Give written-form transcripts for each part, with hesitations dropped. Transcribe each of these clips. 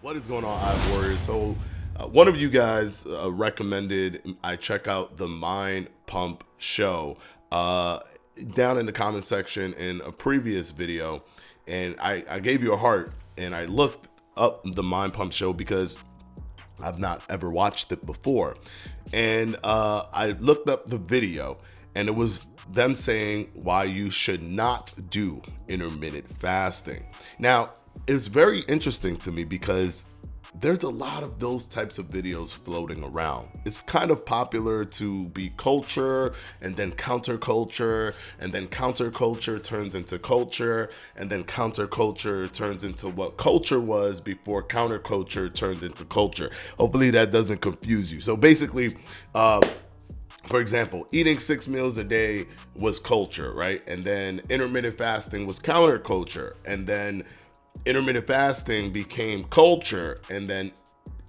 What is going on, Hive Warriors? So one of you guys recommended I check out the Mind Pump show down in the comment section in a previous video, and I gave you a heart, and I looked up the Mind Pump show because I've not ever watched it before, and I looked up the video, and it was them saying why you should not do intermittent fasting. Now, it's very interesting to me because there's a lot of those types of videos floating around. It's kind of popular to be culture and then counterculture, and then counterculture turns into culture, and then counterculture turns into what culture was before counterculture turned into culture. Hopefully that doesn't confuse you. So basically, for example, eating 6 meals a day was culture, right? And then intermittent fasting was counterculture, and then intermittent fasting became culture, and then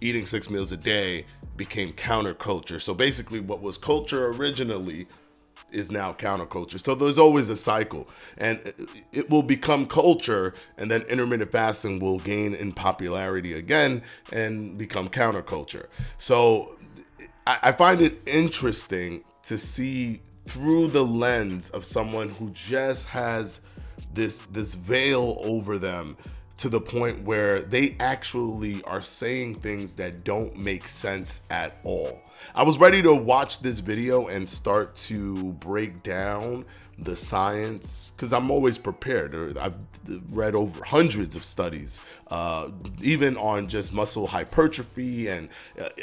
eating 6 meals a day became counterculture. So basically what was culture originally is now counterculture. So there's always a cycle, and it will become culture, and then intermittent fasting will gain in popularity again and become counterculture. So I find it interesting to see through the lens of someone who just has this veil over them, to the point where they actually are saying things that don't make sense at all. I was ready to watch this video and start to break down the science, because I'm always prepared. I've read over hundreds of studies, even on just muscle hypertrophy and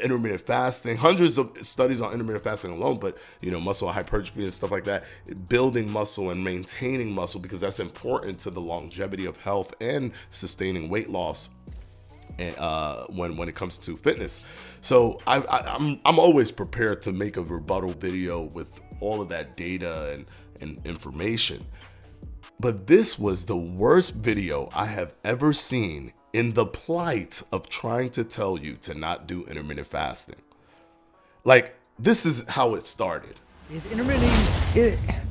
intermittent fasting, hundreds of studies on intermittent fasting alone, but muscle hypertrophy and stuff like that, building muscle and maintaining muscle, because that's important to the longevity of health and sustaining weight loss when it comes to fitness. So I'm always prepared to make a rebuttal video with all of that data and information. But this was the worst video I have ever seen in the plight of trying to tell you to not do intermittent fasting. Like, this is how it started. Is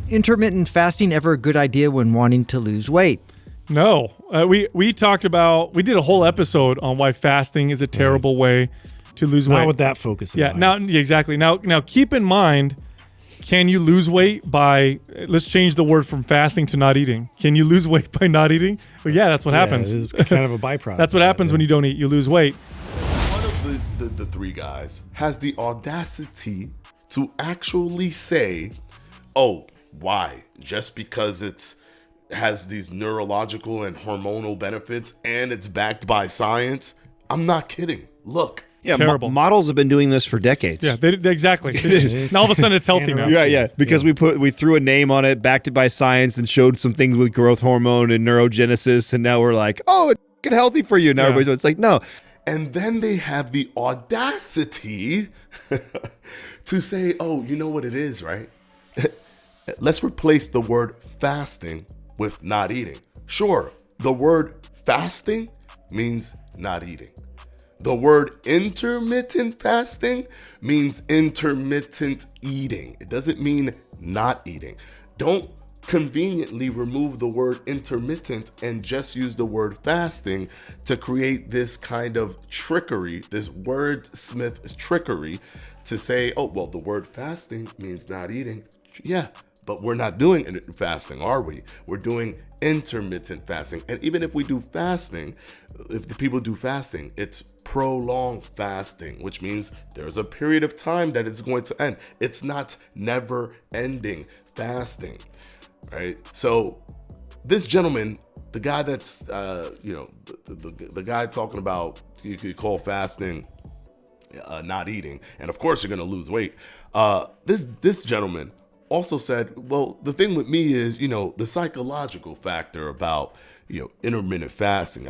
intermittent fasting ever a good idea when wanting to lose weight? No, we talked about, we did a whole episode on why fasting is a terrible way to lose weight. Not with that focus in mind. Now, exactly. Now keep in mind, can you lose weight by, let's change the word from fasting to not eating. Can you lose weight by not eating? Well, yeah, that's what happens. It is kind of a byproduct. That's what happens when you don't eat, you lose weight. One of the three guys has the audacity to actually say, oh, why? Just because it has these neurological and hormonal benefits and it's backed by science? I'm not kidding. Look. Yeah, terrible. Models have been doing this for decades. Yeah, exactly. Now all of a sudden it's healthy now. Yeah, because we threw a name on it, backed it by science, and showed some things with growth hormone and neurogenesis, and now we're like, oh, it's healthy for you. Now everybody's like, no. And then they have the audacity to say, oh, you know what it is, right? Let's replace the word fasting with not eating. Sure, the word fasting means not eating. The word intermittent fasting means intermittent eating. It doesn't mean not eating. Don't conveniently remove the word intermittent and just use the word fasting to create this kind of trickery, this wordsmith trickery, to say, oh, well, the word fasting means not eating. Yeah, but we're not doing fasting, are we? We're doing intermittent fasting. And even if we do fasting, if the people do fasting, it's prolonged fasting, which means there's a period of time that it's going to end. It's not never ending fasting, right? So this gentleman, the guy that's, the guy talking about you could call fasting not eating, and of course you're going to lose weight. This gentleman also said, well, the thing with me is, the psychological factor about, intermittent fasting.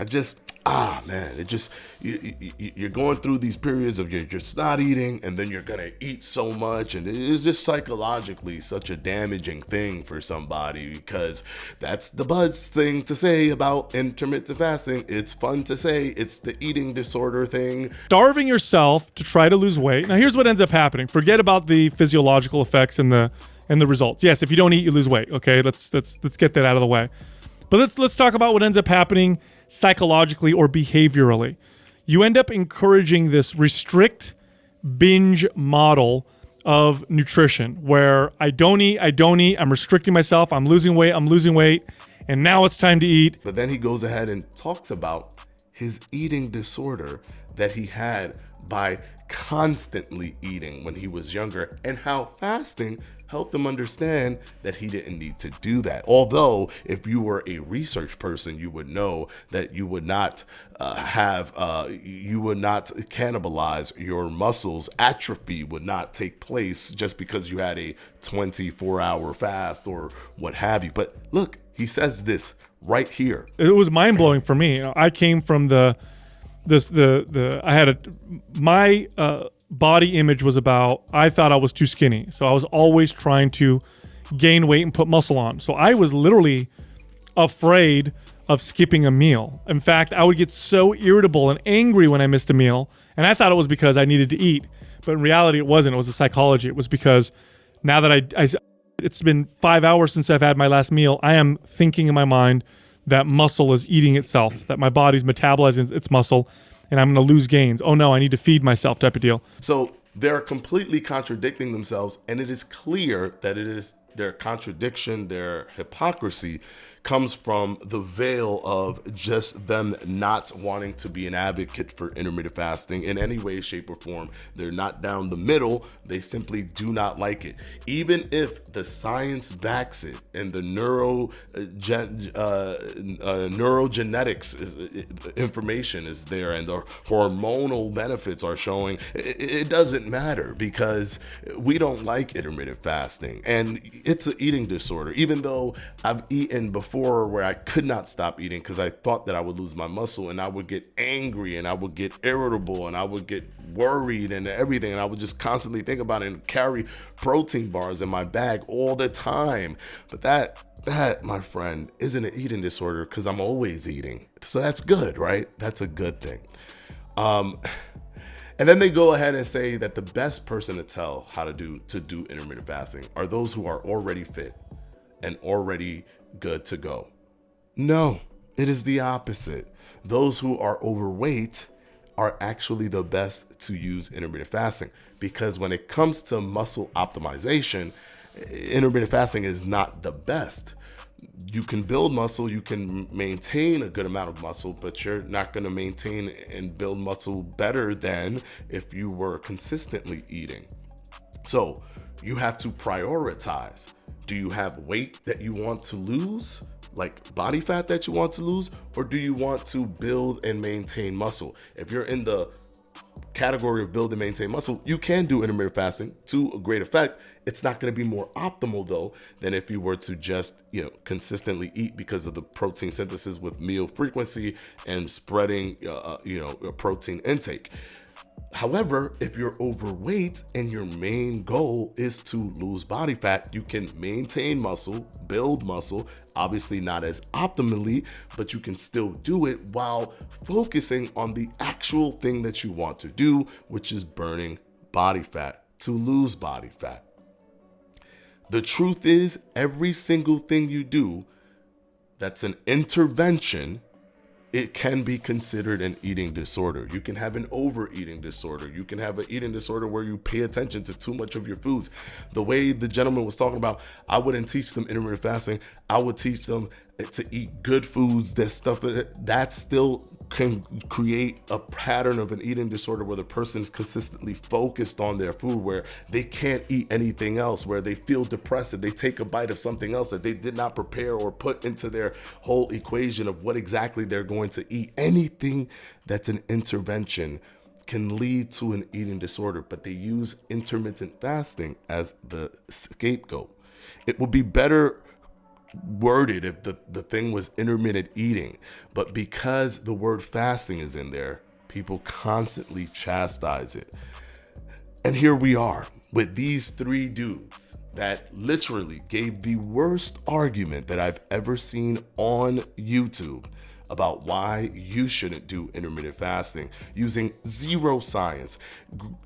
You're going through these periods of you're just not eating, and then you're going to eat so much. And it's just psychologically such a damaging thing for somebody, because that's the buzz thing to say about intermittent fasting. It's fun to say it's the eating disorder thing. Starving yourself to try to lose weight. Now, here's what ends up happening. Forget about the physiological effects and the results. Yes, if you don't eat, you lose weight. Okay, let's get that out of the way. But let's talk about what ends up happening psychologically or behaviorally. you end up encouraging this restrict binge model of nutrition where I don't eat, I'm restricting myself, I'm losing weight, and now it's time to eat. But then he goes ahead and talks about his eating disorder that he had by constantly eating when he was younger, and how fasting helped him understand that he didn't need to do that. Although if you were a research person, you would know that you would not you would not cannibalize your muscles. Atrophy would not take place just because you had a 24-hour fast or what have you. But look, he says this right here. It was mind blowing for me. I came from my body image was about, I thought I was too skinny. So I was always trying to gain weight and put muscle on. So I was literally afraid of skipping a meal. In fact, I would get so irritable and angry when I missed a meal. And I thought it was because I needed to eat. But in reality, it wasn't. It was the psychology. It was because now that it's been 5 hours since I've had my last meal, I am thinking in my mind that muscle is eating itself, that my body's metabolizing its muscle, and I'm going to lose gains. Oh no, I need to feed myself type of deal. So they're completely contradicting themselves, and it is clear that it is their contradiction, their hypocrisy comes from the veil of just them not wanting to be an advocate for intermittent fasting in any way, shape, or form. They're not down the middle. They simply do not like it. Even if the science backs it and the neurogenetics information is there and the hormonal benefits are showing, it doesn't matter because we don't like intermittent fasting. And it's an eating disorder. Even though I've eaten before where I could not stop eating because I thought that I would lose my muscle, and I would get angry and I would get irritable and I would get worried and everything, and I would just constantly think about it and carry protein bars in my bag all the time. But that, my friend, isn't an eating disorder because I'm always eating. So that's good, right? That's a good thing. And then they go ahead and say that the best person to tell how to do intermittent fasting are those who are already fit and already good to go. No, it is the opposite. Those who are overweight are actually the best to use intermittent fasting, because when it comes to muscle optimization, intermittent fasting is not the best. You can build muscle, you can maintain a good amount of muscle, but you're not going to maintain and build muscle better than if you were consistently eating. So you have to prioritize. Do you have weight that you want to lose, like body fat that you want to lose, or do you want to build and maintain muscle? If you're in the category of build and maintain muscle, you can do intermittent fasting to a great effect. It's not going to be more optimal though than if you were to just, consistently eat because of the protein synthesis with meal frequency and spreading, protein intake. However, if you're overweight and your main goal is to lose body fat, you can maintain muscle, build muscle, obviously not as optimally, but you can still do it while focusing on the actual thing that you want to do, which is burning body fat to lose body fat. The truth is, every single thing you do that's an intervention, it can be considered an eating disorder. You can have an overeating disorder. You can have an eating disorder where you pay attention to too much of your foods. The way the gentleman was talking about, I wouldn't teach them intermittent fasting. I would teach them to eat good foods, that still can create a pattern of an eating disorder where the person is consistently focused on their food, where they can't eat anything else, where they feel depressed if they take a bite of something else that they did not prepare or put into their whole equation of what exactly they're going to eat. Anything that's an intervention can lead to an eating disorder, but they use intermittent fasting as the scapegoat. It would be better worded if the thing was intermittent eating, but because the word fasting is in there, people constantly chastise it. And here we are with these three dudes that literally gave the worst argument that I've ever seen on YouTube about why you shouldn't do intermittent fasting using zero science,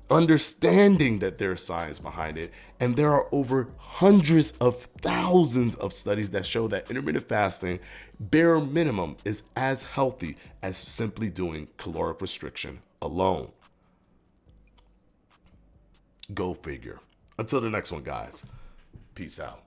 understanding that there's science behind it. And there are over hundreds of thousands of studies that show that intermittent fasting, bare minimum, is as healthy as simply doing caloric restriction alone. Go figure. Until the next one, guys. Peace out.